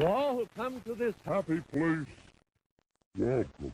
To all who come to this happy place, welcome.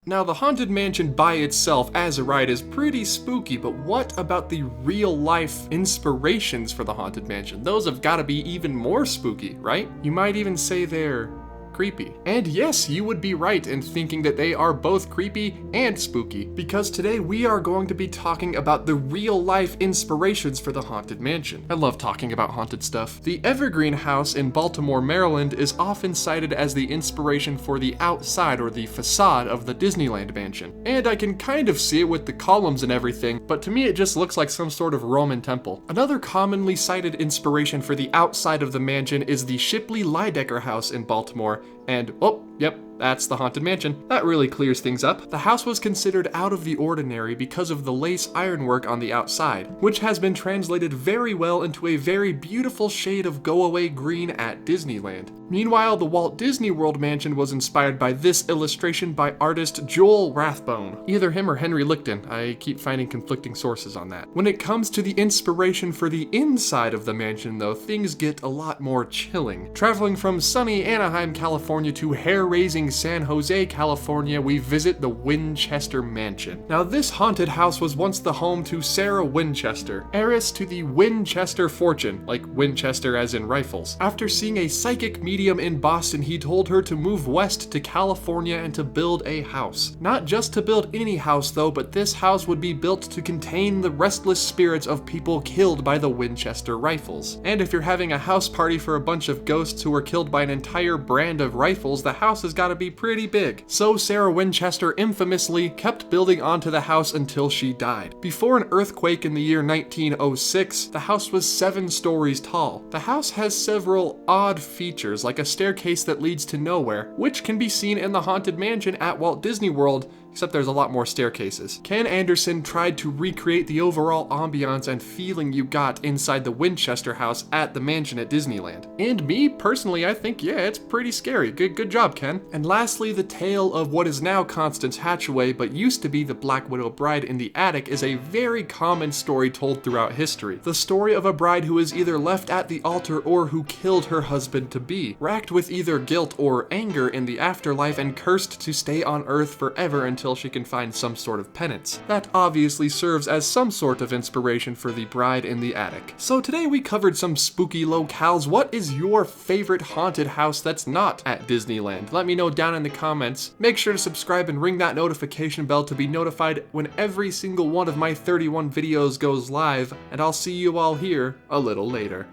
Now, the Haunted Mansion by itself as a ride is pretty spooky, but what about the real-life inspirations for the Haunted Mansion? Those have gotta be even more spooky, right? You might even say they're creepy. And yes, you would be right in thinking that they are both creepy and spooky, because today we are going to be talking about the real-life inspirations for the Haunted Mansion. I love talking about haunted stuff. The Evergreen House in Baltimore, Maryland is often cited as the inspiration for the outside or the facade of the Disneyland mansion. And I can kind of see it with the columns and everything, but to me it just looks like some sort of Roman temple. Another commonly cited inspiration for the outside of the mansion is the Shipley Lydecker House in Baltimore, and, oh, yep, that's the Haunted Mansion. That really clears things up. The house was considered out of the ordinary because of the lace ironwork on the outside, which has been translated very well into a very beautiful shade of go-away green at Disneyland. Meanwhile, the Walt Disney World Mansion was inspired by this illustration by artist Joel Rathbone. Either him or Henry Lichten. I keep finding conflicting sources on that. When it comes to the inspiration for the inside of the mansion, though, things get a lot more chilling. Traveling from sunny Anaheim, California to hair-raising San Jose, California, we visit the Winchester Mansion. Now, this haunted house was once the home to Sarah Winchester, heiress to the Winchester fortune, like Winchester as in rifles. After seeing a psychic medium in Boston, he told her to move west to California and to build a house. Not just to build any house though, but this house would be built to contain the restless spirits of people killed by the Winchester rifles. And if you're having a house party for a bunch of ghosts who were killed by an entire brand of rifles, the house has got to be pretty big. So Sarah Winchester infamously kept building onto the house until she died. Before an earthquake in the year 1906, the house was 7 stories tall. The house has several odd features, like a staircase that leads to nowhere, which can be seen in the Haunted Mansion at Walt Disney World, except there's a lot more staircases. Ken Anderson tried to recreate the overall ambiance and feeling you got inside the Winchester house at the mansion at Disneyland. And me, personally, I think, yeah, it's pretty scary. Good job, Ken. And lastly, the tale of what is now Constance Hatchaway, but used to be the Black Widow bride in the attic, is a very common story told throughout history. The story of a bride who is either left at the altar or who killed her husband-to-be, racked with either guilt or anger in the afterlife and cursed to stay on Earth forever until she can find some sort of penance. That obviously serves as some sort of inspiration for the bride in the attic. So today we covered some spooky locales. What is your favorite haunted house that's not at Disneyland? Let me know down in the comments. Make sure to subscribe and ring that notification bell to be notified when every single one of my 31 videos goes live, and I'll see you all here a little later.